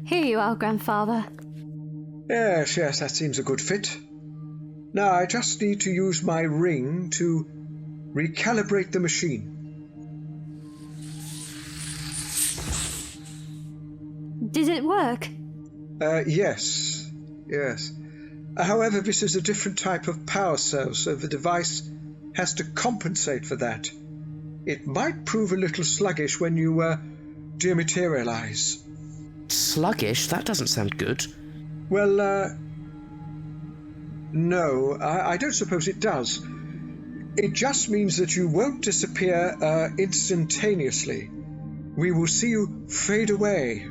Here you are, Grandfather. Yes, that seems a good fit. Now I just need to use my ring to recalibrate the machine. Did it work? Yes. However, this is a different type of power cell, so the device has to compensate for that. It might prove a little sluggish when you dematerialize. Sluggish? That doesn't sound good. Well, no, I don't suppose it does. It just means that you won't disappear instantaneously. We will see you fade away,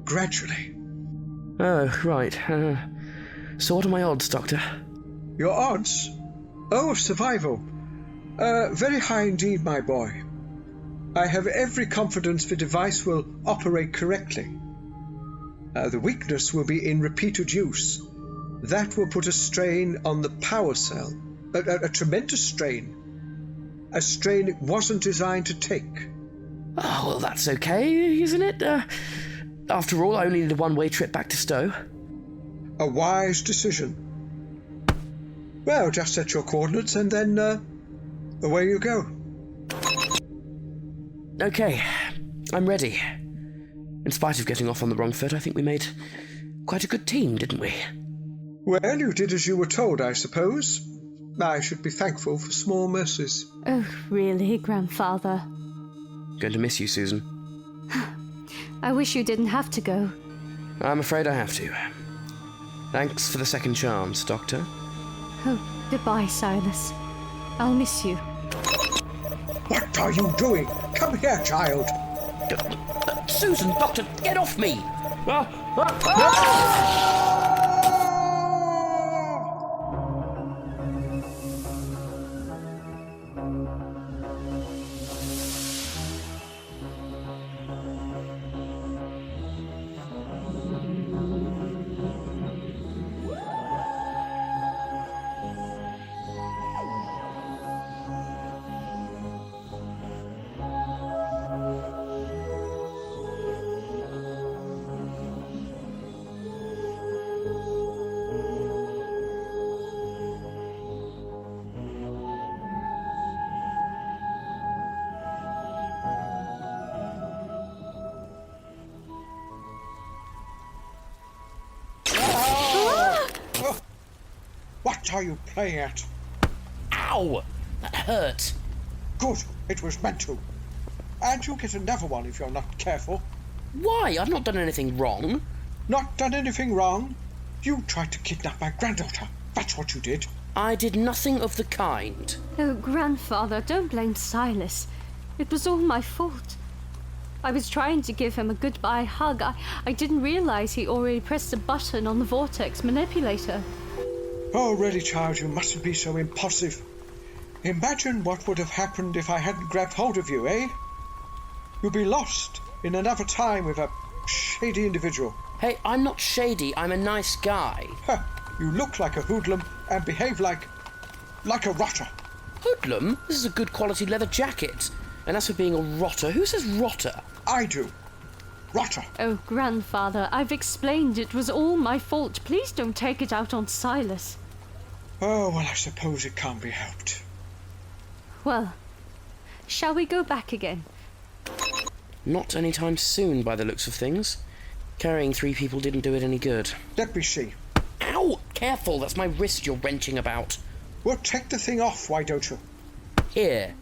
gradually. Oh, right. So what are my odds, Doctor? Your odds? Oh, of survival. Very high indeed, my boy. I have every confidence the device will operate correctly. The weakness will be in repeated use. That will put a strain on the power cell. A tremendous strain. A strain it wasn't designed to take. Oh, well, that's okay, isn't it? After all, I only need a one-way trip back to Stowe. A wise decision. Well, just set your coordinates and then away you go. Okay, I'm ready. In spite of getting off on the wrong foot, I think we made quite a good team, didn't we? Well, you did as you were told, I suppose. I should be thankful for small mercies. Oh, really, Grandfather? Going to miss you, Susan. I wish you didn't have to go. I'm afraid I have to. Thanks for the second chance, Doctor. Oh, goodbye, Silas. I'll miss you. What are you doing? Come here, child. Susan, Doctor, get off me! What are you playing at? Ow! That hurt. Good, it was meant to. And you'll get another one if you're not careful. Why? I've not done anything wrong. Not done anything wrong? You tried to kidnap my granddaughter. That's what you did. I did nothing of the kind. Oh, Grandfather, don't blame Silas. It was all my fault. I was trying to give him a goodbye hug. I didn't realize he already pressed a button on the Vortex Manipulator. Oh, really, child, you mustn't be so impulsive. Imagine what would have happened if I hadn't grabbed hold of you, eh? You'd be lost in another time with a shady individual. Hey, I'm not shady, I'm a nice guy. Huh, you look like a hoodlum and behave like a rotter. Hoodlum? This is a good quality leather jacket. And as for being a rotter, who says rotter? I do. Rotter. Oh, Grandfather, I've explained it was all my fault. Please don't take it out on Silas. Oh, well, I suppose it can't be helped. Well, shall we go back again? Not anytime soon, by the looks of things. Carrying 3 people didn't do it any good. Let me see. Ow! Careful, that's my wrist you're wrenching about. Well, take the thing off, why don't you? Here.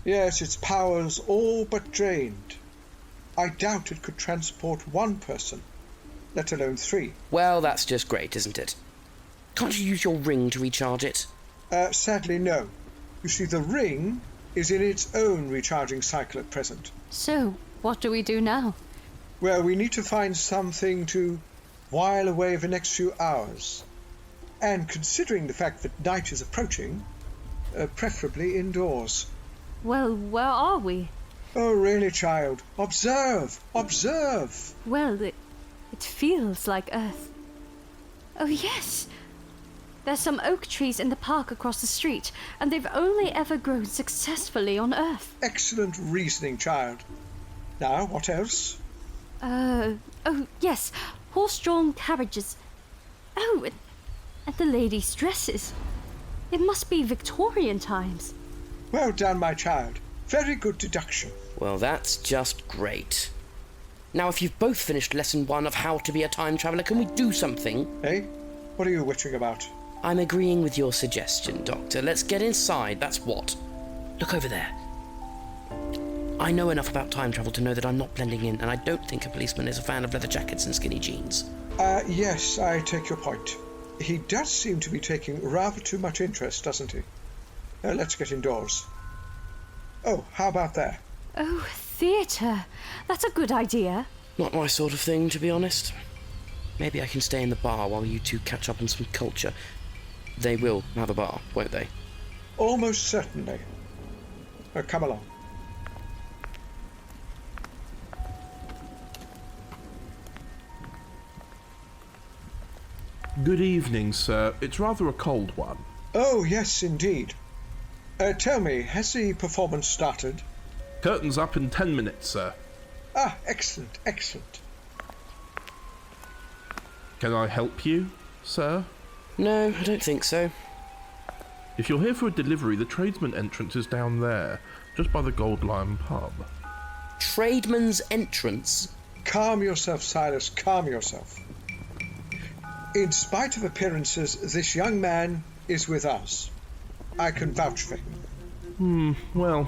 Yes, its power's all but drained. I doubt it could transport 1 person, let alone 3. Well, that's just great, isn't it? Can't you use your ring to recharge it? Sadly, no. You see, the ring is in its own recharging cycle at present. So, what do we do now? Well, we need to find something to while away the next few hours. And considering the fact that night is approaching, preferably indoors. Well, where are we? Oh, really, child? Observe! Observe! Well, it feels like Earth. Oh, yes! There's some oak trees in the park across the street, and they've only ever grown successfully on Earth. Excellent reasoning, child. Now, what else? Oh, yes, horse-drawn carriages. Oh, and the ladies' dresses. It must be Victorian times. Well done, my child. Very good deduction. Well, that's just great. Now, if you've both finished lesson 1 of how to be a time traveller, can we do something? Eh? What are you wittering about? I'm agreeing with your suggestion, Doctor. Let's get inside, that's what. Look over there. I know enough about time travel to know that I'm not blending in, and I don't think a policeman is a fan of leather jackets and skinny jeans. Yes, I take your point. He does seem to be taking rather too much interest, doesn't he? Let's get indoors. Oh, how about there? Oh, theatre. That's a good idea. Not my sort of thing, to be honest. Maybe I can stay in the bar while you two catch up on some culture. They will have a bar, won't they? Almost certainly. Come along. Good evening, sir. It's rather a cold one. Oh, yes, indeed. Tell me, has the performance started? Curtains up in 10 minutes, sir. Ah, excellent, excellent. Can I help you, sir? No, I don't think so. If you're here for a delivery, the tradesman entrance is down there, just by the Gold Lion pub. Tradesman's entrance? Calm yourself, Silas, calm yourself. In spite of appearances, this young man is with us. I can vouch for him. Well,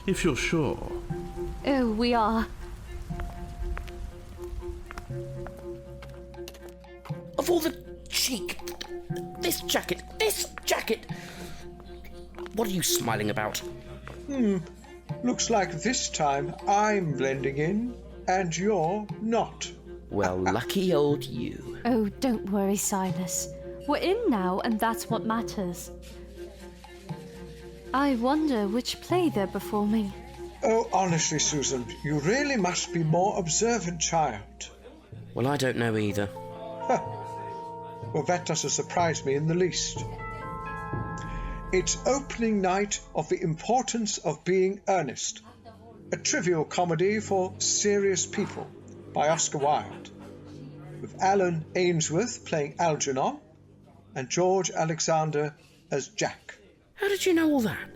if you're sure. Oh, we are. Of all the cheek! This jacket! What are you smiling about? Looks like this time I'm blending in, and you're not. Well, lucky old you. Oh, don't worry, Silas. We're in now, and that's what matters. I wonder which play they're performing. Oh, honestly, Susan, you really must be more observant, child. Well, I don't know either. Well, that doesn't surprise me in the least. It's opening night of The Importance of Being Earnest, a trivial comedy for serious people by Oscar Wilde, with Alan Ainsworth playing Algernon and George Alexander as Jack. How did you know all that?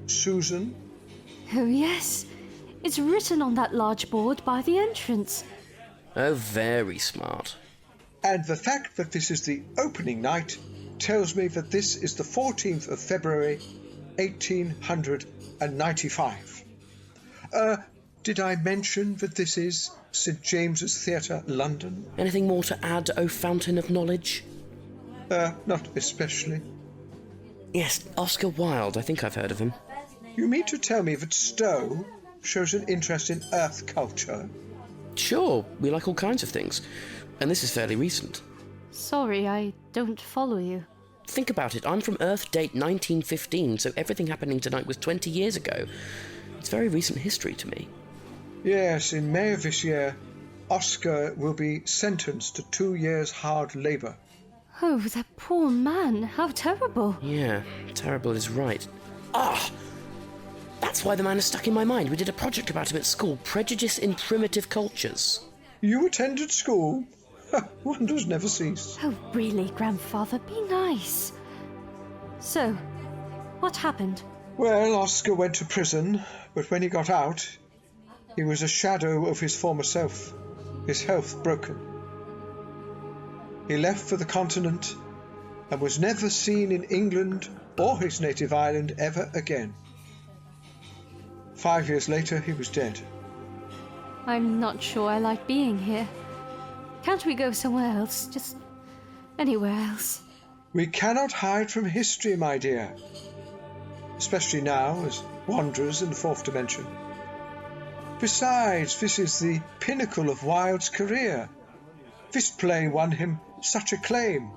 Susan? Oh, yes. It's written on that large board by the entrance. Oh, very smart. And the fact that this is the opening night tells me that this is the 14th of February, 1895. Did I mention that this is St. James's Theatre, London? Anything more to add, O fountain of knowledge? Not especially. Yes, Oscar Wilde. I think I've heard of him. You mean to tell me that Stowe shows an interest in Earth culture? Sure, we like all kinds of things. And this is fairly recent. Sorry, I don't follow you. Think about it. I'm from Earth date 1915, so everything happening tonight was 20 years ago. It's very recent history to me. Yes, in May of this year, Oscar will be sentenced to 2 years hard labour. Oh, that poor man. How terrible. Yeah, terrible is right. Ah! That's why the man is stuck in my mind. We did a project about him at school. Prejudice in Primitive Cultures. You attended school? Wonders never cease. Oh, really, Grandfather? Be nice. So, what happened? Well, Oscar went to prison, but when he got out, he was a shadow of his former self, his health broken. He left for the continent and was never seen in England or his native island ever again. 5 years later, he was dead. I'm not sure I like being here. Can't we go somewhere else? Just anywhere else? We cannot hide from history, my dear. Especially now, as wanderers in the fourth dimension. Besides, this is the pinnacle of Wilde's career. This play won him such acclaim.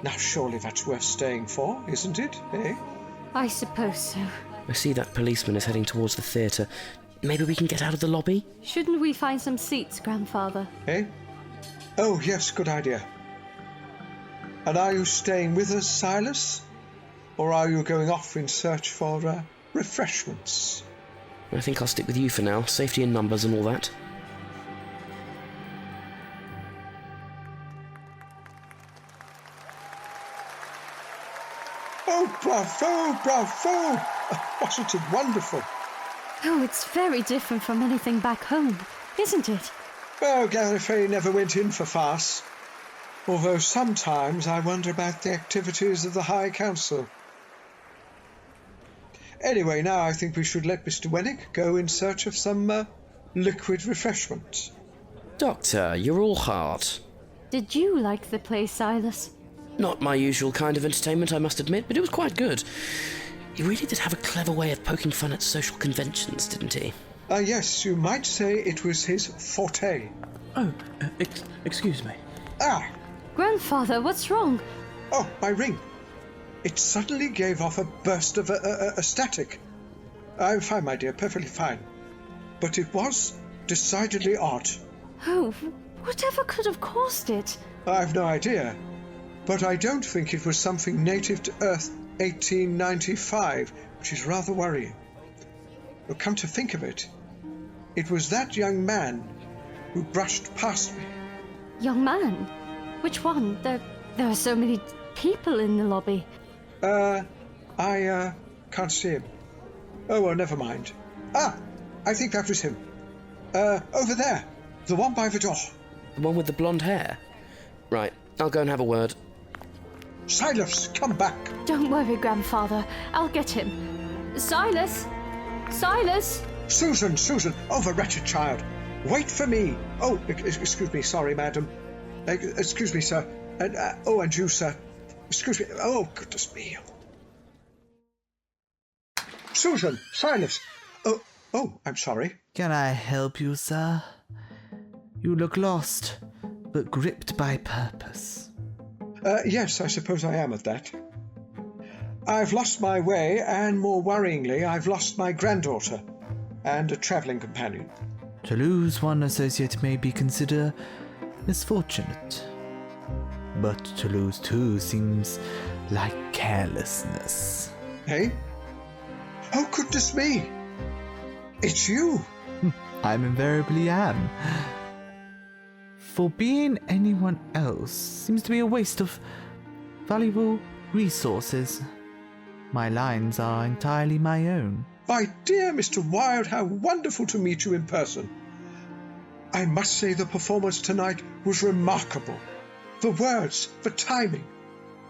Now surely that's worth staying for, isn't it, eh? I suppose so. I see that policeman is heading towards the theatre. Maybe we can get out of the lobby? Shouldn't we find some seats, Grandfather? Eh? Oh, yes, good idea. And are you staying with us, Silas? Or are you going off in search for refreshments? I think I'll stick with you for now. Safety in numbers and all that. Oh, bravo, bravo! Wasn't it wonderful? Oh, it's very different from anything back home, isn't it? Well, Gallifrey never went in for farce. Although sometimes I wonder about the activities of the High Council. Anyway, now I think we should let Mr. Wenik go in search of some liquid refreshment. Doctor, you're all heart. Did you like the play, Silas? Not my usual kind of entertainment, I must admit, but it was quite good. He really did have a clever way of poking fun at social conventions, didn't he? Yes, you might say it was his forte. Oh, excuse me. Ah! Grandfather, what's wrong? Oh, my ring. It suddenly gave off a burst of a static. I'm fine, my dear, perfectly fine. But it was decidedly odd. Oh, whatever could have caused it? I've no idea. But I don't think it was something native to Earth 1895, which is rather worrying. But come to think of it, it was that young man who brushed past me. Young man? Which one? There are so many people in the lobby. I can't see him. Oh, well, never mind. Ah, I think that was him. Over there. The one by the door. The one with the blonde hair? Right, I'll go and have a word. Silas, come back. Don't worry, Grandfather. I'll get him. Silas! Silas! Susan! Oh, the wretched child. Wait for me. Oh, excuse me. Sorry, madam. Excuse me, sir. And you, sir. Excuse me. Oh, goodness me. Susan! Silas! Oh, I'm sorry. Can I help you, sir? You look lost, but gripped by purpose. Yes, I suppose I am at that. I've lost my way, and more worryingly, I've lost my granddaughter and a travelling companion. To lose one associate may be considered misfortunate, but to lose two seems like carelessness. Hey? Oh, goodness me! It's you! I invariably am. For being anyone else seems to be a waste of valuable resources. My lines are entirely my own. My dear Mr. Wilde, how wonderful to meet you in person. I must say the performance tonight was remarkable. The words, the timing,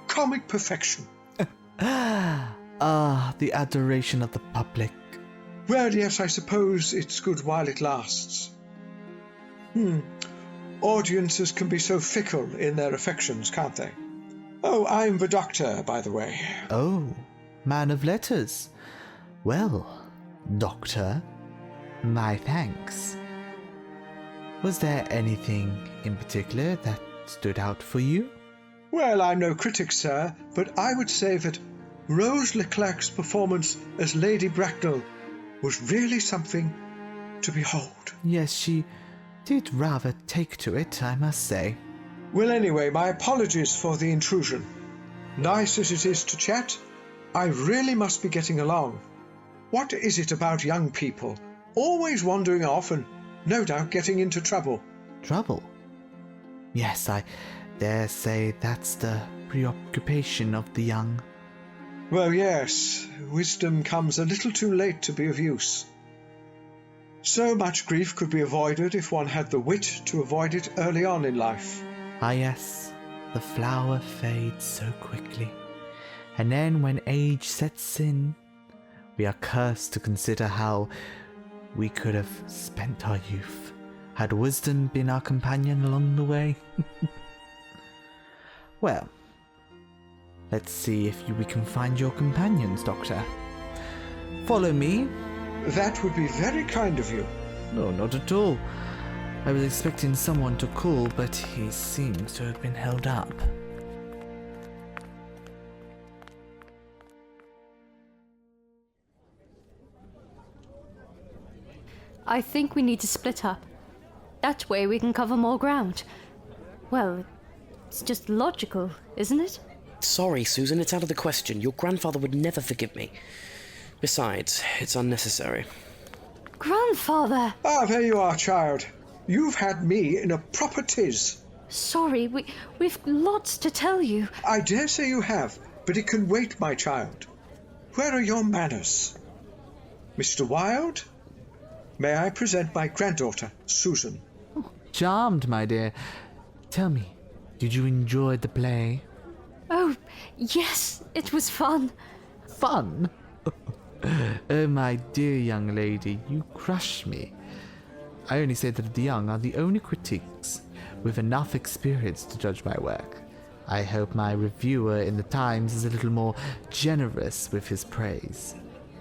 comic perfection. The adoration of the public. Well, yes, I suppose it's good while it lasts. Audiences can be so fickle in their affections, can't they? Oh, I'm the doctor, by the way. Oh, man of letters. Well, doctor, my thanks. Was there anything in particular that stood out for you? Well, I'm no critic, sir, but I would say that Rose Leclerc's performance as Lady Bracknell was really something to behold. Yes, she did rather take to it, I must say. Well, anyway, my apologies for the intrusion. Nice as it is to chat, I really must be getting along. What is it about young people? Always wandering off and no doubt getting into trouble. Trouble? Yes, I dare say that's the preoccupation of the young. Well, yes, wisdom comes a little too late to be of use. So much grief could be avoided if one had the wit to avoid it early on in life. Ah yes, the flower fades so quickly, and then when age sets in, we are cursed to consider how we could have spent our youth, had wisdom been our companion along the way. Well, let's see if we can find your companions, Doctor. Follow me. That would be very kind of you. No, not at all. I was expecting someone to call, but he seems to have been held up. I think we need to split up. That way we can cover more ground. Well, it's just logical, isn't it? Sorry, Susan, it's out of the question. Your grandfather would never forgive me. Besides, it's unnecessary. Grandfather! Ah, there you are, child. You've had me in a proper tiz. Sorry, we've lots to tell you. I dare say you have, but it can wait, my child. Where are your manners? Mr. Wilde, may I present my granddaughter, Susan? Charmed, my dear. Tell me, did you enjoy the play? Oh, yes, it was fun. Fun? Oh, my dear young lady, you crush me. I only say that the young are the only critics with enough experience to judge my work. I hope my reviewer in the Times is a little more generous with his praise.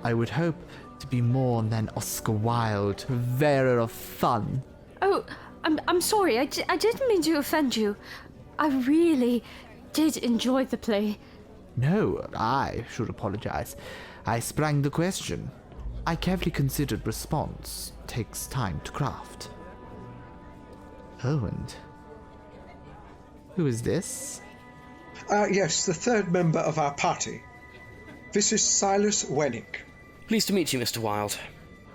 I would hope to be more than Oscar Wilde, purveyor of fun. Oh, I'm sorry, I didn't mean to offend you. I really did enjoy the play. No, I should apologize. I sprang the question. I carefully considered response. Takes time to craft. Oh, and who is this? Yes, the third member of our party. This is Silas Wenik. Pleased to meet you, Mr. Wilde.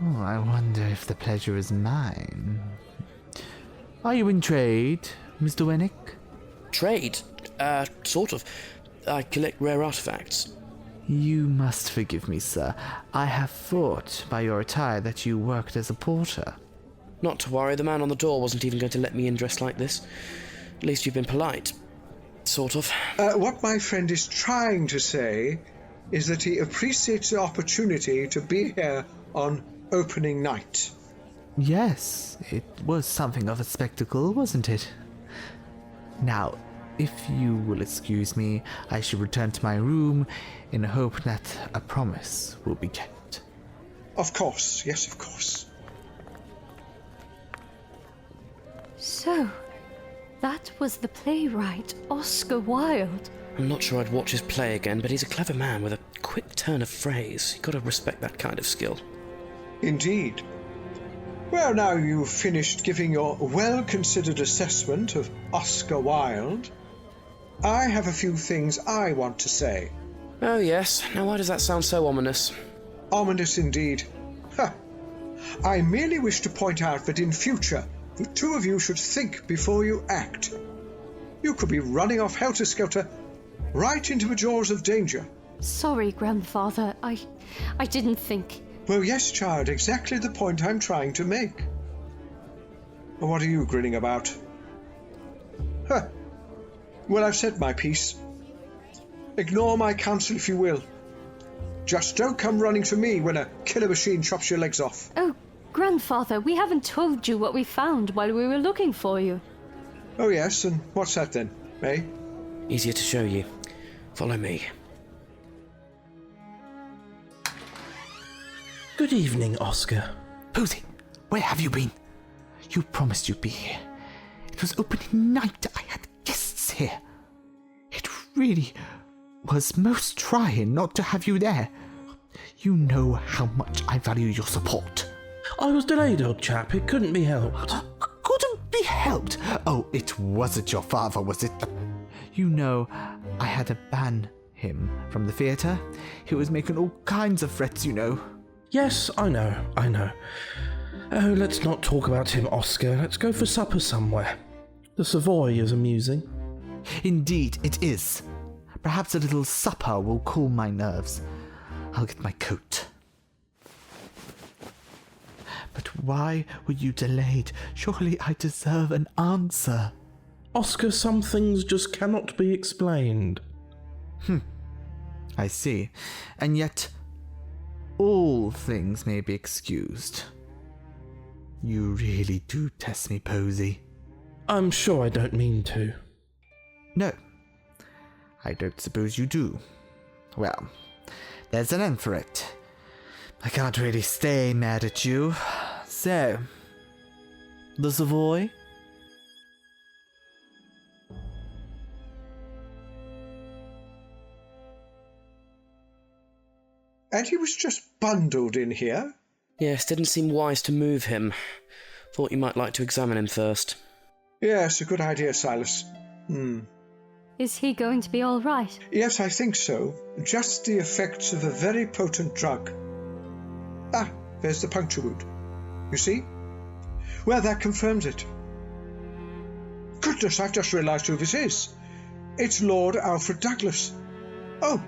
Oh, I wonder if the pleasure is mine. Are you in trade, Mr. Wenik? Trade? Sort of. I collect rare artifacts. You must forgive me, sir. I have thought by your attire that you worked as a porter. Not to worry, the man on the door wasn't even going to let me in dressed like this. At least you've been polite. Sort of. What my friend is trying to say is that he appreciates the opportunity to be here on opening night. Yes, it was something of a spectacle, wasn't it? Now, if you will excuse me, I shall return to my room in hope that a promise will be kept. Of course, yes, of course. So, that was the playwright, Oscar Wilde. I'm not sure I'd watch his play again, but he's a clever man with a quick turn of phrase. You've got to respect that kind of skill. Indeed. Well, now you've finished giving your well-considered assessment of Oscar Wilde, I have a few things I want to say. Oh, yes. Now, why does that sound so ominous? Ominous indeed. Ha! I merely wish to point out that in future, the two of you should think before you act. You could be running off helter-skelter right into the jaws of danger. Sorry, Grandfather. I didn't think. Well, yes, child, exactly the point I'm trying to make. What are you grinning about? Huh. Well, I've said my piece. Ignore my counsel if you will. Just don't come running for me when a killer machine chops your legs off. Oh, Grandfather, we haven't told you what we found while we were looking for you. Oh, yes, and what's that then, eh? Easier to show you. Follow me. Good evening, Oscar. Posey, where have you been? You promised you'd be here. It was opening night. I had guests here. It really was most trying not to have you there. You know how much I value your support. I was delayed, old chap. It couldn't be helped. Couldn't be helped. Oh, it wasn't your father, was it? You know, I had to ban him from the theatre. He was making all kinds of threats, you know. Yes, I know. Oh, let's not talk about him, Oscar. Let's go for supper somewhere. The Savoy is amusing. Indeed, it is. Perhaps a little supper will cool my nerves. I'll get my coat. But why were you delayed? Surely I deserve an answer. Oscar, some things just cannot be explained. I see. And yet, all things may be excused. You really do test me, Posey. I'm sure I don't mean to. No, I don't suppose you do. Well, there's an end for it. I can't really stay mad at you. So, the Savoy? And he was just bundled in here? Yes, didn't seem wise to move him. Thought you might like to examine him first. Yes, a good idea, Silas. Is he going to be all right? Yes, I think so. Just the effects of a very potent drug. Ah, there's the puncture wound. You see? Well, that confirms it. Goodness, I've just realised who this is. It's Lord Alfred Douglas. Oh,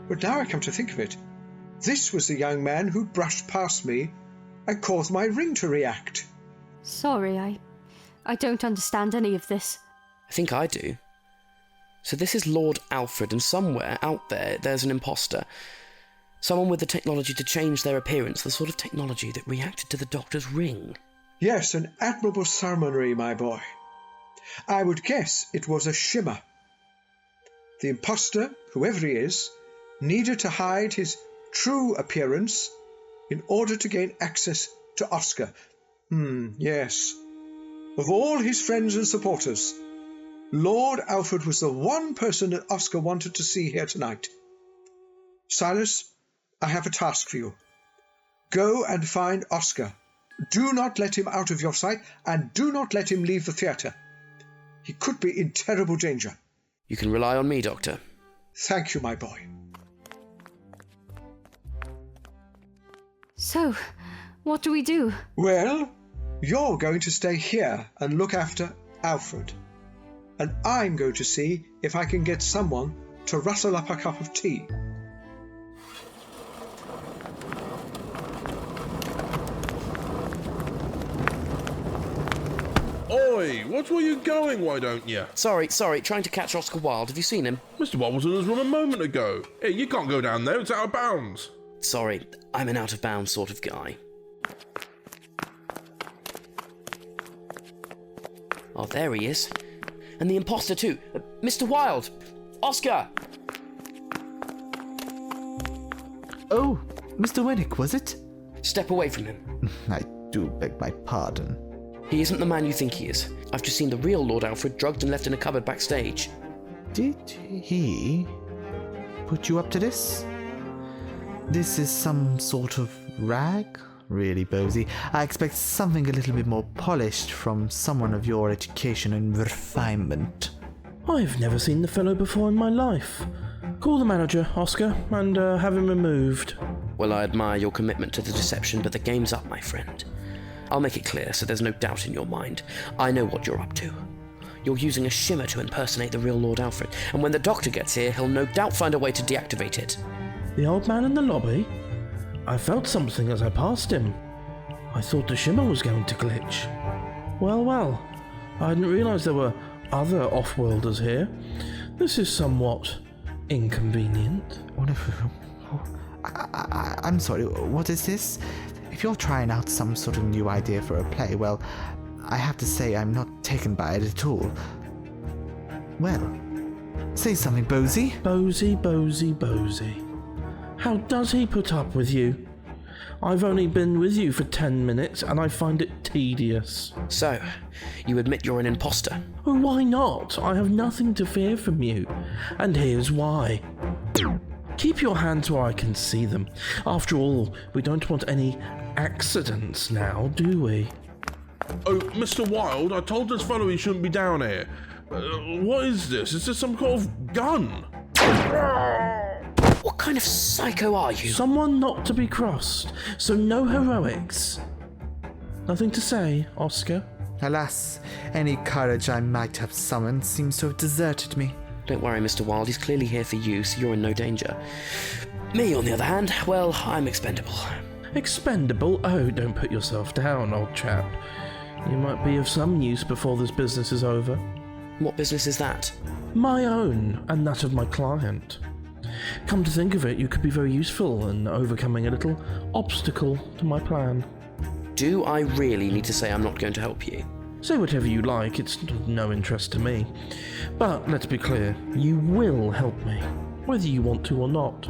but now I come to think of it, this was the young man who brushed past me and caused my ring to react. Sorry, I don't understand any of this. I think I do. So this is Lord Alfred, and somewhere out there's an imposter. Someone with the technology to change their appearance, the sort of technology that reacted to the Doctor's ring. Yes, an admirable ceremony, my boy. I would guess it was a shimmer. The imposter, whoever he is, needed to hide his true appearance in order to gain access to Oscar. Yes. Of all his friends and supporters, Lord Alfred was the one person that Oscar wanted to see here tonight. Silas, I have a task for you. Go and find Oscar. Do not let him out of your sight, and do not let him leave the theatre. He could be in terrible danger. You can rely on me, Doctor. Thank you, my boy. So, what do we do? Well, you're going to stay here and look after Alfred. And I'm going to see if I can get someone to rustle up a cup of tea. Oi, what were you going, why don't you? Sorry, trying to catch Oscar Wilde. Have you seen him? Mr. Wilde was in his room a moment ago. Hey, you can't go down there, it's out of bounds. Sorry, I'm an out-of-bounds sort of guy. Oh, there he is. And the imposter too. Mr. Wilde! Oscar! Oh, Mr. Wenik, was it? Step away from him. I do beg my pardon. He isn't the man you think he is. I've just seen the real Lord Alfred drugged and left in a cupboard backstage. Did he put you up to this? This is some sort of rag? Really, Bosie. I expect something a little bit more polished from someone of your education and refinement. I've never seen the fellow before in my life. Call the manager, Oscar, and have him removed. Well, I admire your commitment to the deception, but the game's up, my friend. I'll make it clear so there's no doubt in your mind. I know what you're up to. You're using a shimmer to impersonate the real Lord Alfred, and when the Doctor gets here, he'll no doubt find a way to deactivate it. The old man in the lobby? I felt something as I passed him. I thought the shimmer was going to glitch. Well, I didn't realise there were other off-worlders here. This is somewhat inconvenient. I'm sorry, what is this? If you're trying out some sort of new idea for a play, well, I have to say I'm not taken by it at all. Well, say something, Bosie. Bosie. How does he put up with you? I've only been with you for 10 minutes and I find it tedious. So, you admit you're an imposter? Oh, why not? I have nothing to fear from you. And here's why. Keep your hands where I can see them. After all, we don't want any accidents now, do we? Oh, Mr. Wilde, I told this fellow he shouldn't be down here. What is this? Is this some kind of gun? What kind of psycho are you? Someone not to be crossed, so no heroics. Nothing to say, Oscar? Alas, any courage I might have summoned seems to have deserted me. Don't worry, Mr. Wilde, he's clearly here for you, so you're in no danger. Me, on the other hand, well, I'm expendable. Expendable? Oh, don't put yourself down, old chap. You might be of some use before this business is over. What business is that? My own, and that of my client. Come to think of it, you could be very useful in overcoming a little obstacle to my plan. Do I really need to say I'm not going to help you? Say whatever you like, it's of no interest to me. But let's be clear, you will help me, whether you want to or not.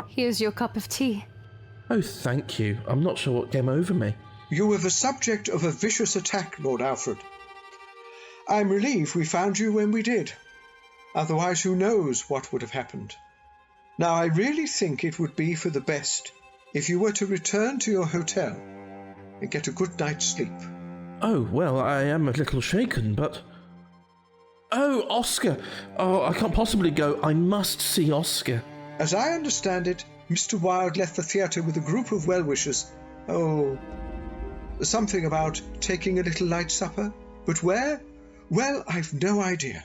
Here's your cup of tea. Oh, thank you. I'm not sure what came over me. You were the subject of a vicious attack, Lord Alfred. I'm relieved we found you when we did. Otherwise, who knows what would have happened. Now, I really think it would be for the best if you were to return to your hotel and get a good night's sleep. Oh, well, I am a little shaken, but... Oh, Oscar! Oh, I can't possibly go. I must see Oscar. As I understand it, Mr. Wilde left the theatre with a group of well-wishers. Oh, something about taking a little light supper. But where? Well, I've no idea.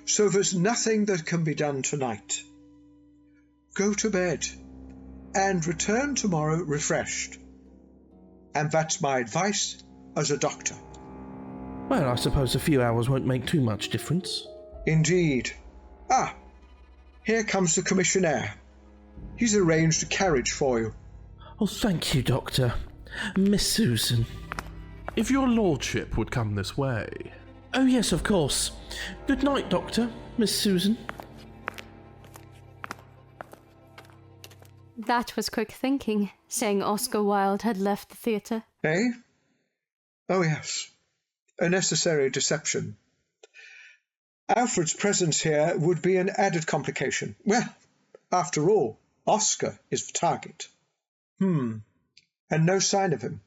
So there's nothing that can be done tonight. Go to bed and return tomorrow refreshed. And that's my advice as a doctor. Well, I suppose a few hours won't make too much difference. Indeed. Ah, here comes the Commissionaire. He's arranged a carriage for you. Oh, thank you, Doctor. Miss Susan. If your lordship would come this way. Oh, yes, of course. Good night, Doctor. Miss Susan. That was quick thinking, saying Oscar Wilde had left the theatre. Eh? Oh, yes. A necessary deception. Alfred's presence here would be an added complication. Well, after all, Oscar is the target. And no sign of him.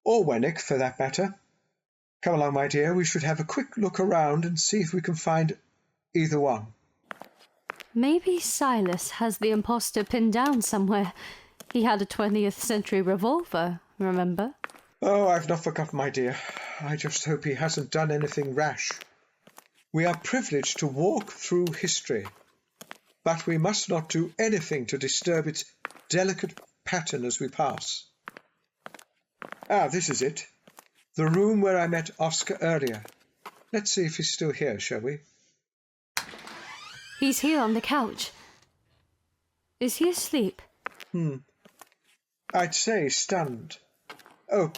Or Wenik, for that matter. Come along, my dear, we should have a quick look around and see if we can find either one. Maybe Silas has the imposter pinned down somewhere. He had a 20th century revolver, remember? Oh, I've not forgotten, my dear. I just hope he hasn't done anything rash. We are privileged to walk through history, but we must not do anything to disturb its delicate pattern as we pass. Ah, this is it. The room where I met Oscar earlier. Let's see if he's still here, shall we? He's here on the couch. Is he asleep? I'd say stunned. Oh,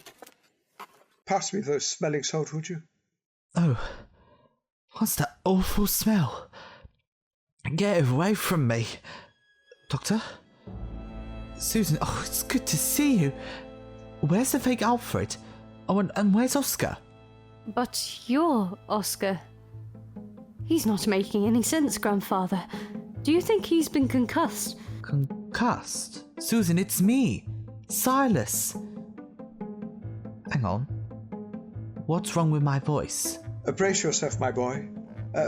pass me those smelling salts, would you? Oh, what's that awful smell? Get it away from me. Doctor? Susan, oh, it's good to see you. Where's the fake Alfred? Oh, and where's Oscar? But you're Oscar. He's not making any sense, Grandfather. Do you think he's been concussed? Concussed? Susan, it's me, Silas. Hang on. What's wrong with my voice? Brace yourself, my boy,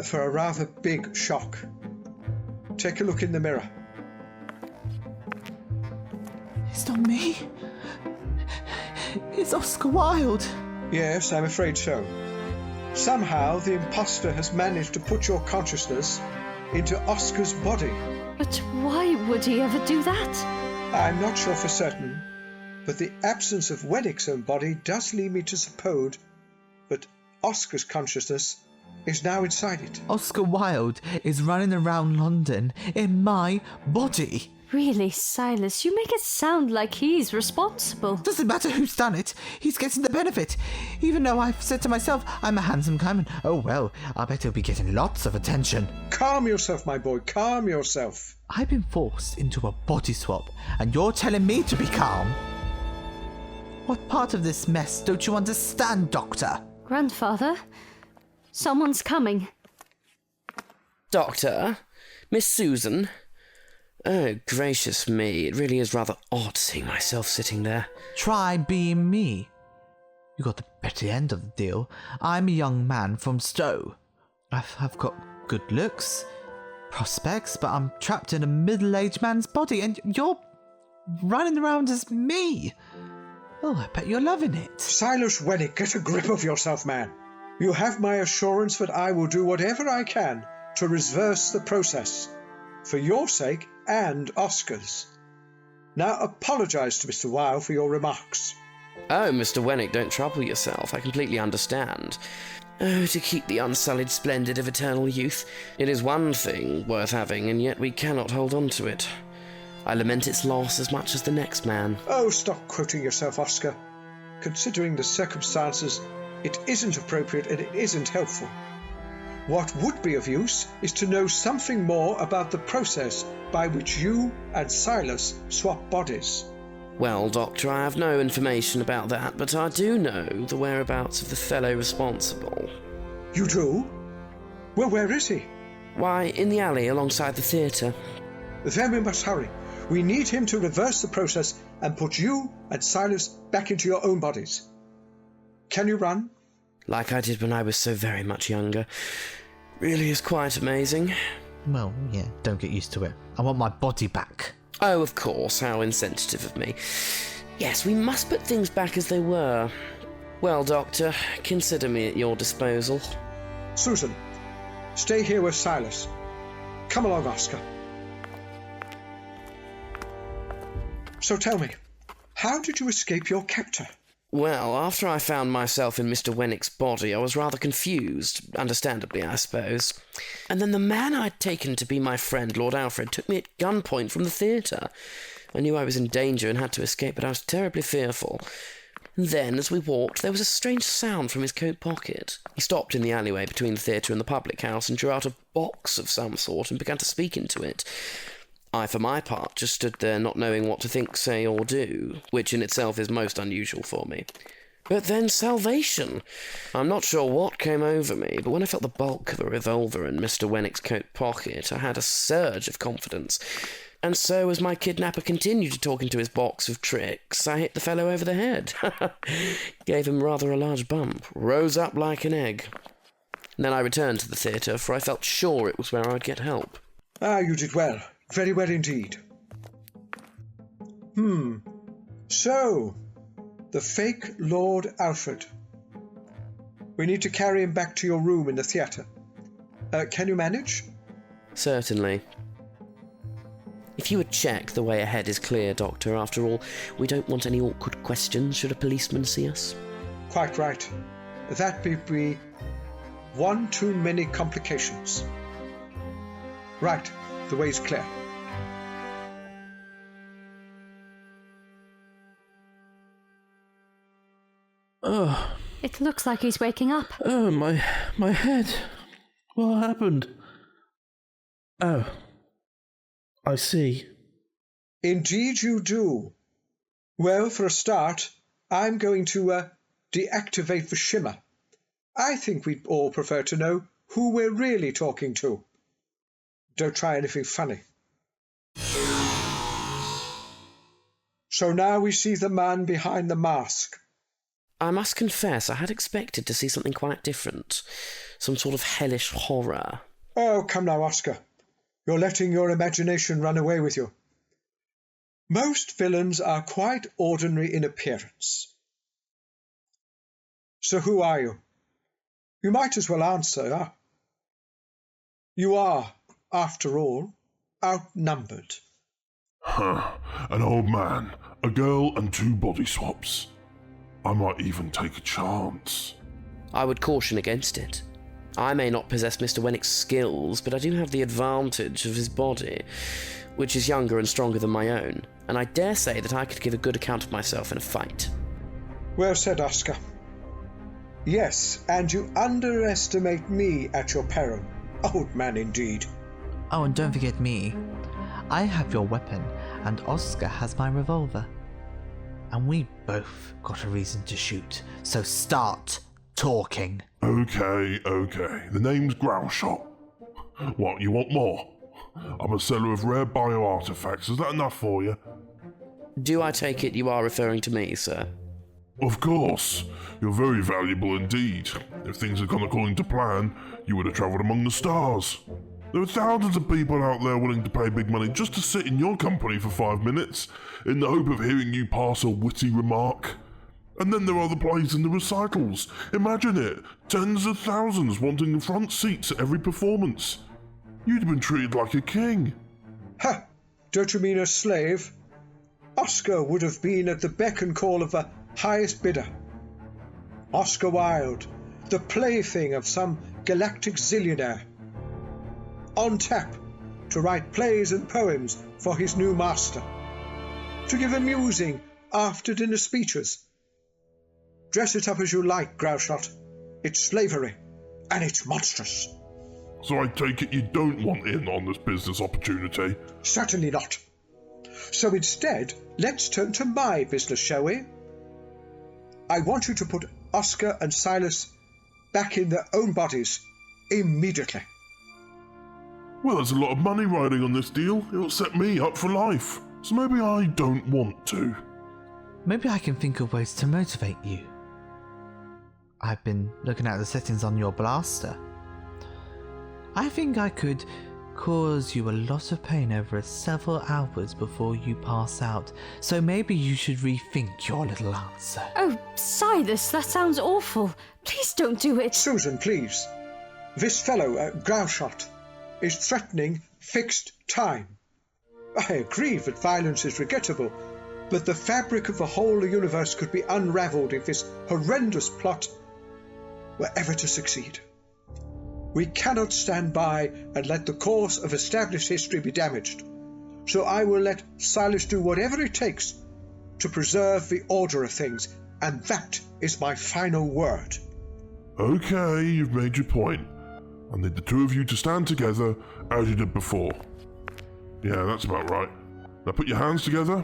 for a rather big shock. Take a look in the mirror. It's not me. It's Oscar Wilde. Yes, I'm afraid so. Somehow the imposter has managed to put your consciousness into Oscar's body. But why would he ever do that? I'm not sure for certain, but the absence of Wenik's own body does lead me to suppose that Oscar's consciousness is now inside it. Oscar Wilde is running around London in my body. Really, Silas, you make it sound like he's responsible. Doesn't matter who's done it, he's getting the benefit. Even though I've said to myself, I'm a handsome guy, and oh well, I bet he'll be getting lots of attention. Calm yourself, my boy, calm yourself. I've been forced into a body swap, and you're telling me to be calm? What part of this mess don't you understand, Doctor? Grandfather, someone's coming. Doctor? Miss Susan? Oh, gracious me, it really is rather odd seeing myself sitting there. Try being me. You got the better end of the deal. I'm a young man from Stowe. I've got good looks, prospects, but I'm trapped in a middle-aged man's body, and you're running around as me. Oh, I bet you're loving it. Silas Wenik, get a grip of yourself, man. You have my assurance that I will do whatever I can to reverse the process, for your sake and Oscar's. Now apologise to Mr. Wilde for your remarks. Oh, Mr. Wenik, don't trouble yourself. I completely understand. Oh, to keep the unsullied splendid of eternal youth. It is one thing worth having, and yet we cannot hold on to it. I lament its loss as much as the next man. Oh, stop quoting yourself, Oscar. Considering the circumstances, it isn't appropriate and it isn't helpful. What would be of use is to know something more about the process by which you and Silas swap bodies. Well, Doctor, I have no information about that, but I do know the whereabouts of the fellow responsible. You do? Well, where is he? Why, in the alley alongside the theatre. Then we must hurry. We need him to reverse the process and put you and Silas back into your own bodies. Can you run? Like I did when I was so very much younger. Really is quite amazing. Well, yeah, don't get used to it. I want my body back. Oh, of course, how insensitive of me. Yes, we must put things back as they were. Well, Doctor, consider me at your disposal. Susan, stay here with Silas. Come along, Oscar. So tell me, how did you escape your captor? Well, after I found myself in Mr. Wenik's body, I was rather confused, understandably, I suppose. And then the man I'd taken to be my friend, Lord Alfred, took me at gunpoint from the theatre. I knew I was in danger and had to escape, but I was terribly fearful. And then, as we walked, there was a strange sound from his coat pocket. He stopped in the alleyway between the theatre and the public house and drew out a box of some sort and began to speak into it. I, for my part, just stood there not knowing what to think, say, or do, which in itself is most unusual for me. But then salvation! I'm not sure what came over me, but when I felt the bulk of a revolver in Mr. Wenik's coat pocket, I had a surge of confidence. And so, as my kidnapper continued to talk into his box of tricks, I hit the fellow over the head. Gave him rather a large bump, rose up like an egg. And then I returned to the theatre, for I felt sure it was where I would get help. Ah, you did well. Very well indeed. So, the fake Lord Alfred. We need to carry him back to your room in the theatre. Can you manage? Certainly. If you would check the way ahead is clear, Doctor. After all, we don't want any awkward questions should a policeman see us. Quite right. That would be one too many complications. Right, the way's clear. Oh. It looks like he's waking up. Oh, my head. What happened? Oh. I see. Indeed you do. Well, for a start, I'm going to deactivate the shimmer. I think we'd all prefer to know who we're really talking to. Don't try anything funny. So now we see the man behind the mask. I must confess, I had expected to see something quite different. Some sort of hellish horror. Oh, come now, Oscar. You're letting your imagination run away with you. Most villains are quite ordinary in appearance. So who are you? You might as well answer, huh? You are, after all, outnumbered. An old man, a girl, and 2 body swaps. I might even take a chance. I would caution against it. I may not possess Mr. Wenik's skills, but I do have the advantage of his body, which is younger and stronger than my own, and I dare say that I could give a good account of myself in a fight. Well said, Oscar. Yes, and you underestimate me at your peril. Old man indeed. Oh, and don't forget me. I have your weapon, and Oscar has my revolver. And we both got a reason to shoot, so start talking. Okay. The name's Gralshot. What, you want more? I'm a seller of rare bio-artifacts. Is that enough for you? Do I take it you are referring to me, sir? Of course. You're very valuable indeed. If things had gone according to plan, you would have travelled among the stars. There are thousands of people out there willing to pay big money just to sit in your company for 5 minutes, in the hope of hearing you pass a witty remark. And then there are the plays and the recitals. Imagine it, tens of thousands wanting front seats at every performance. You'd have been treated like a king. Ha! Don't you mean a slave? Oscar would have been at the beck and call of the highest bidder. Oscar Wilde, the plaything of some galactic zillionaire. On tap to write plays and poems for his new master. To give amusing after-dinner speeches. Dress it up as you like, Gralshot. It's slavery, and it's monstrous. So I take it you don't want in on this business opportunity? Certainly not. So instead, let's turn to my business, shall we? I want you to put Oscar and Silas back in their own bodies immediately. Well, there's a lot of money riding on this deal. It'll set me up for life. So maybe I don't want to. Maybe I can think of ways to motivate you. I've been looking at the settings on your blaster. I think I could cause you a lot of pain over several hours before you pass out, so maybe you should rethink your little answer. Oh, Silas, that sounds awful. Please don't do it. Susan, please. This fellow, Gralshot, is threatening fixed time. I agree that violence is regrettable, but the fabric of the whole universe could be unravelled if this horrendous plot were ever to succeed. We cannot stand by and let the course of established history be damaged, so I will let Silas do whatever it takes to preserve the order of things, and that is my final word. Okay, you've made your point. I need the two of you to stand together as you did before. Yeah, that's about right. Now put your hands together.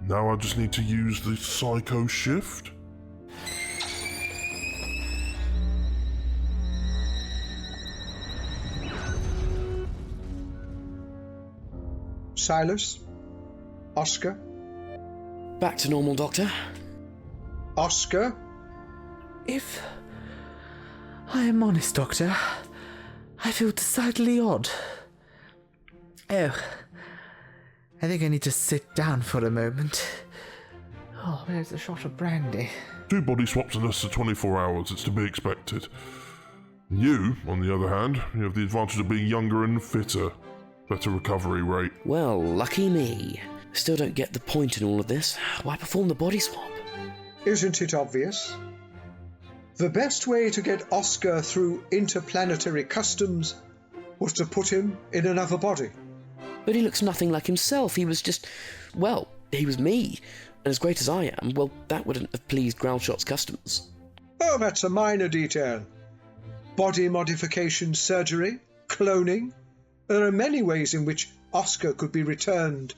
Now I just need to use the Psycho Shift. Silas? Oscar? Back to normal, Doctor. Oscar? If I am honest, Doctor, I feel decidedly odd. Oh, I think I need to sit down for a moment. Oh, there's a shot of brandy. 2 body swaps in less than 24 hours, it's to be expected. You, on the other hand, you have the advantage of being younger and fitter. Better recovery rate. Well, lucky me. Still don't get the point in all of this. Why perform the body swap? Isn't it obvious? The best way to get Oscar through interplanetary customs was to put him in another body. But he looks nothing like himself. He was just... well, he was me. And as great as I am, well, that wouldn't have pleased Gralshot's customs. Oh, that's a minor detail. Body modification surgery, cloning. There are many ways in which Oscar could be returned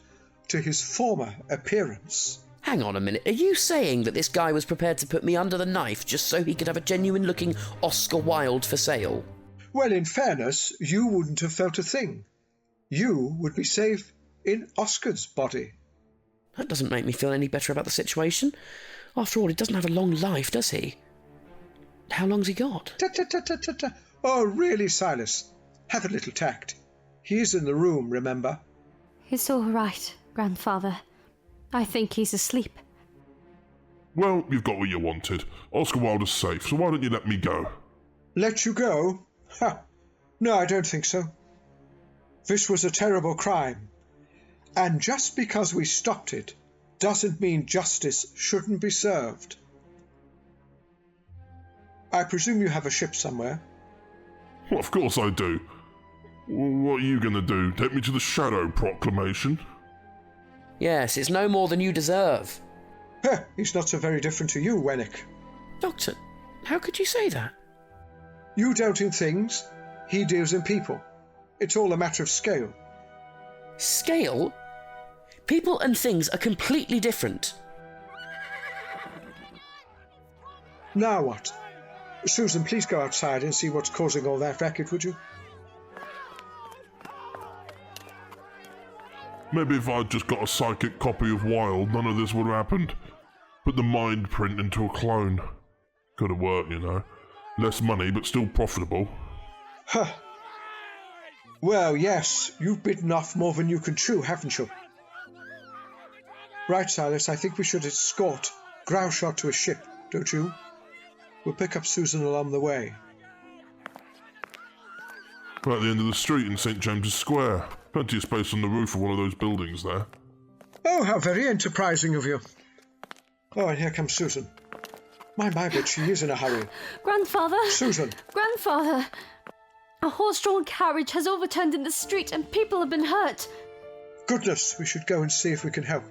to his former appearance. Hang on a minute, are you saying that this guy was prepared to put me under the knife just so he could have a genuine-looking Oscar Wilde for sale? Well, in fairness, you wouldn't have felt a thing. You would be safe in Oscar's body. That doesn't make me feel any better about the situation. After all, he doesn't have a long life, does he? How long's he got? Ta-ta-ta-ta-ta-ta. Oh, really, Silas? Have a little tact. He's in the room, remember? It's all right, Grandfather. I think he's asleep. Well, you've got what you wanted. Oscar Wilde is safe, so why don't you let me go? Let you go? Ha! No, I don't think so. This was a terrible crime. And just because we stopped it doesn't mean justice shouldn't be served. I presume you have a ship somewhere? Well, of course I do. What are you going to do? Take me to the Shadow Proclamation? Yes, it's no more than you deserve. Heh, he's not so very different to you, Wenik. Doctor, how could you say that? You dealt in things, he deals in people. It's all a matter of scale. Scale? People and things are completely different. Now what? Susan, please go outside and see what's causing all that racket, would you? Maybe if I'd just got a psychic copy of Wilde, none of this would have happened. Put the mind print into a clone. Could have worked, you know. Less money, but still profitable. Huh. Well, yes, you've bitten off more than you can chew, haven't you? Right, Silas, I think we should escort Gralshot to a ship, don't you? We'll pick up Susan along the way. Right at the end of the street in St. James's Square. Plenty of space on the roof of one of those buildings there. Oh, how very enterprising of you. Oh, and here comes Susan. My, but she is in a hurry. Grandfather! Susan! Grandfather! A horse-drawn carriage has overturned in the street and people have been hurt. Goodness, we should go and see if we can help.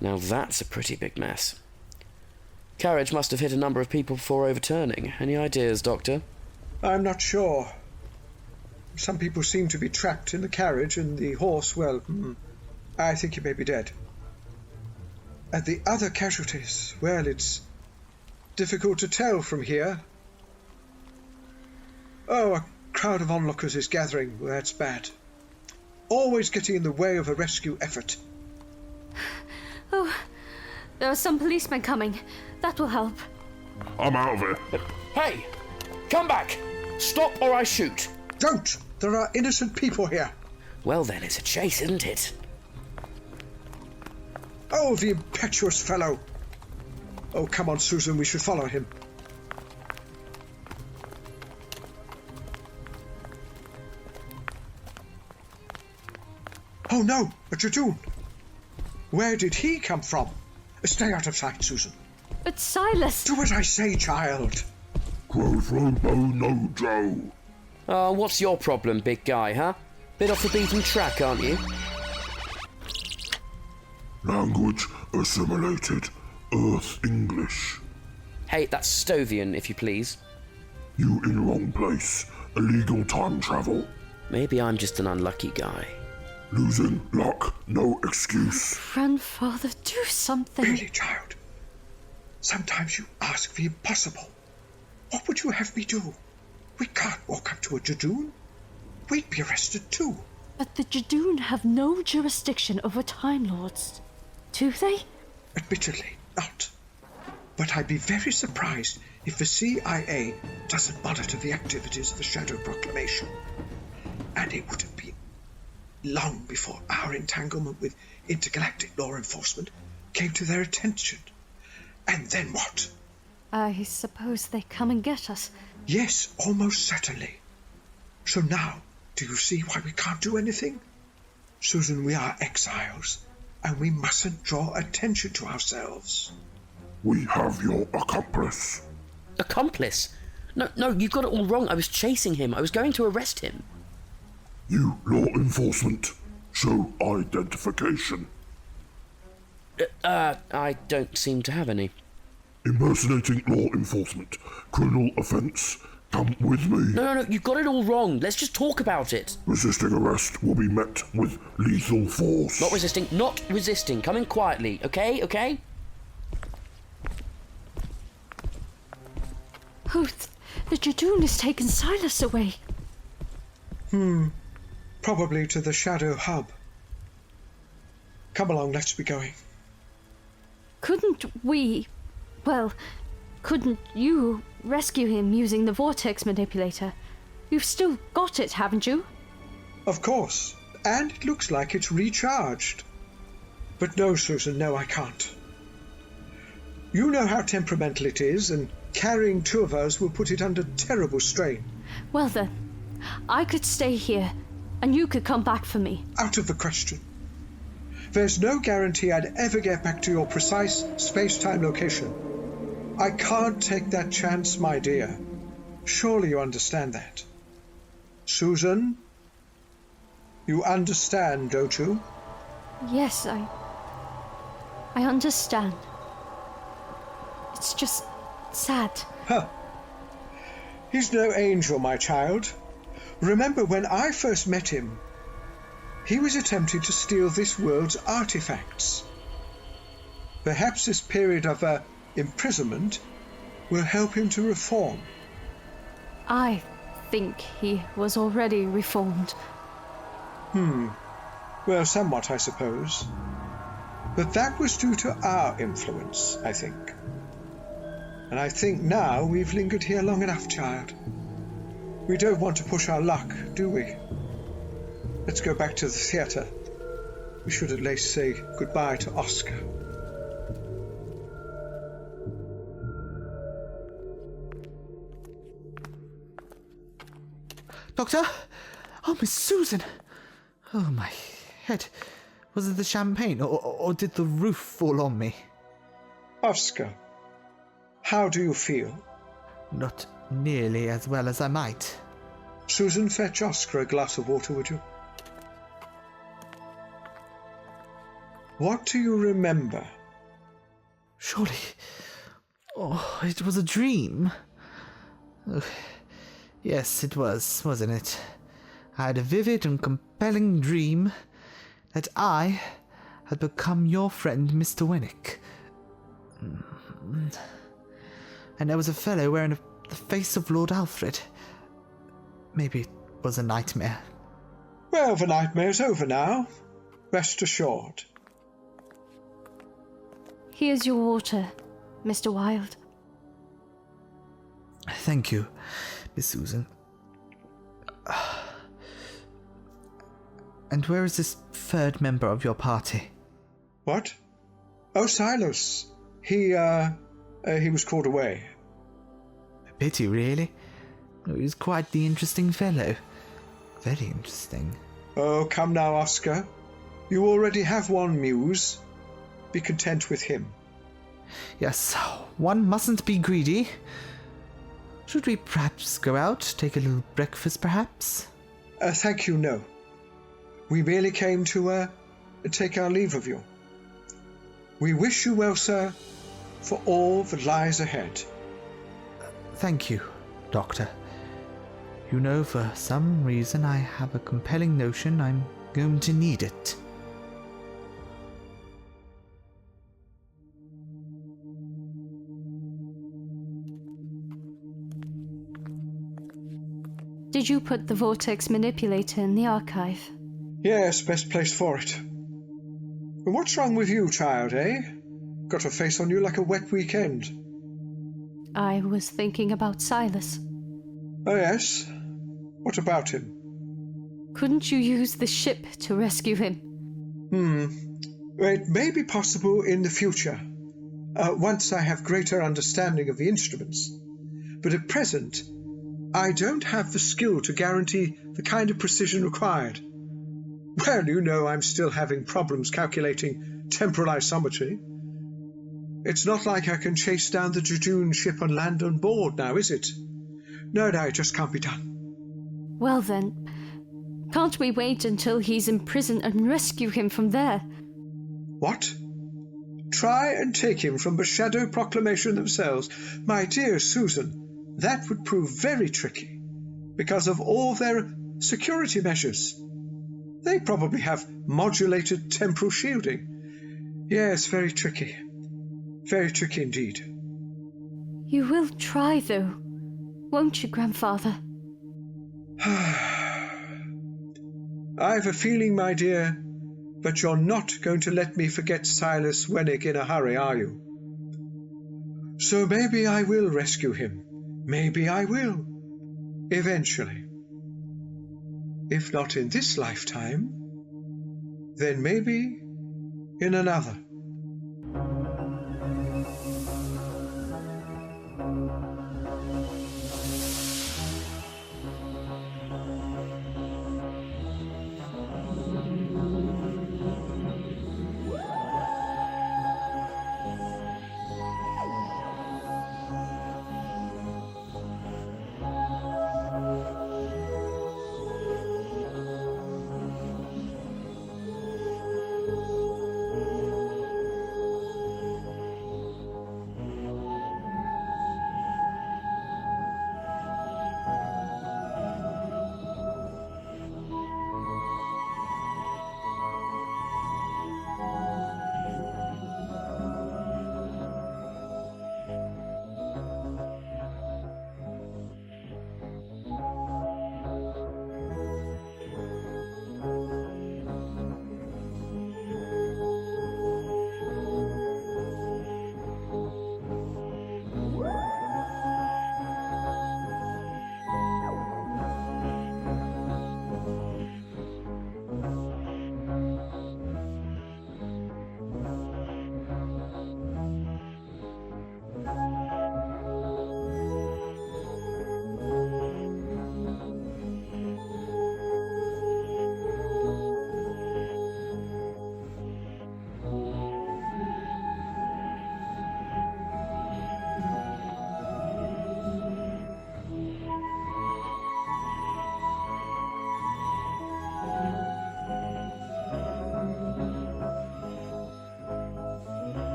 Now that's a pretty big mess. Carriage must have hit a number of people before overturning. Any ideas, Doctor? I'm not sure. Some people seem to be trapped in the carriage, and the horse, well, I think he may be dead. And the other casualties, well, it's difficult to tell from here. Oh, a crowd of onlookers is gathering. Well, that's bad. Always getting in the way of a rescue effort. There are some policemen coming. That will help. I'm out of here. Hey! Come back! Stop or I shoot! Don't! There are innocent people here. Well then, it's a chase, isn't it? Oh, the impetuous fellow. Oh, come on, Susan, we should follow him. Oh no, a Judoon. Where did he come from? Stay out of sight, Susan. But Silas... Do as I say, child. Quoth Robo no Joe. Oh, what's your problem, big guy, huh? Bit off the beaten track, aren't you? Language assimilated. Earth English. Hey, that's Stovian, if you please. You in wrong place. Illegal time travel. Maybe I'm just an unlucky guy. Losing luck, no excuse. Grandfather, do something. Really, child? Sometimes you ask the impossible. What would you have me do? We can't walk up to a Judoon. We'd be arrested too. But the Judoon have no jurisdiction over Time Lords. Do they? Admittedly, not. But I'd be very surprised if the CIA doesn't monitor the activities of the Shadow Proclamation. And it wouldn't be long before our entanglement with intergalactic law enforcement came to their attention. And then what? I suppose they come and get us. Yes, almost certainly. So now, do you see why we can't do anything? Susan, we are exiles, and we mustn't draw attention to ourselves. We have your accomplice. Accomplice? No, you got it all wrong. I was chasing him. I was going to arrest him. You law enforcement. Show identification. I don't seem to have any. Impersonating law enforcement. Criminal offence. Come with me. No, you got it all wrong. Let's just talk about it. Resisting arrest will be met with lethal force. Not resisting. Come in quietly, okay? Oh, the Judoon has taken Silas away. Probably to the Shadow Hub. Come along, let's be going. Couldn't you rescue him using the Vortex Manipulator? You've still got it, haven't you? Of course. And it looks like it's recharged. But no, Susan, no, I can't. You know how temperamental it is, and carrying two of us will put it under terrible strain. Well then, I could stay here, and you could come back for me. Out of the question. There's no guarantee I'd ever get back to your precise space-time location. I can't take that chance, my dear. Surely you understand that. Susan? You understand, don't you? Yes, I understand. It's just sad. Huh. He's no angel, my child. Remember when I first met him, he was attempting to steal this world's artifacts. Perhaps this period of imprisonment will help him to reform. I think he was already reformed. Well, somewhat, I suppose. But that was due to our influence, I think. And I think now we've lingered here long enough, child. We don't want to push our luck, do we? Let's go back to the theatre. We should at least say goodbye to Oscar. Doctor? Oh, Miss Susan! Oh, my head. Was it the champagne, or did the roof fall on me? Oscar, how do you feel? Not nearly as well as I might. Susan, fetch Oscar a glass of water, would you? What do you remember? Surely... Oh, it was a dream. Oh, yes, it was, wasn't it? I had a vivid and compelling dream that I had become your friend, Mr. Wenik. And there was a fellow wearing the face of Lord Alfred. Maybe it was a nightmare. Well, the nightmare's over now. Rest assured. Here's your water, Mr. Wilde. Thank you, Miss Susan. And where is this third member of your party? What? Oh, Silas. He was called away. A pity, really. He was quite the interesting fellow. Very interesting. Oh, come now, Oscar. You already have one muse. Be content with him. Yes, one mustn't be greedy. Should we perhaps go out, take a little breakfast, perhaps? Thank you, no. We merely came to, take our leave of you. We wish you well, sir, for all that lies ahead. Thank you, Doctor. You know, for some reason I have a compelling notion I'm going to need it. Did you put the Vortex Manipulator in the archive? Yes, best place for it. What's wrong with you, child, eh? Got a face on you like a wet weekend. I was thinking about Silas. Oh, yes? What about him? Couldn't you use the ship to rescue him? It may be possible in the future, once I have greater understanding of the instruments. But at present, I don't have the skill to guarantee the kind of precision required. Well, you know I'm still having problems calculating temporal isometry. It's not like I can chase down the Judoon ship and land on board now, is it? No, it just can't be done. Well then, can't we wait until he's in prison and rescue him from there? What? Try and take him from the Shadow Proclamation themselves? My dear Susan, that would prove very tricky, because of all their security measures. They probably have modulated temporal shielding. Yes, very tricky. Very tricky indeed. You will try, though, won't you, Grandfather? I've a feeling, my dear, that you're not going to let me forget Silas Wenik in a hurry, are you? So maybe I will rescue him. Maybe I will. Eventually. If not in this lifetime, then maybe in another.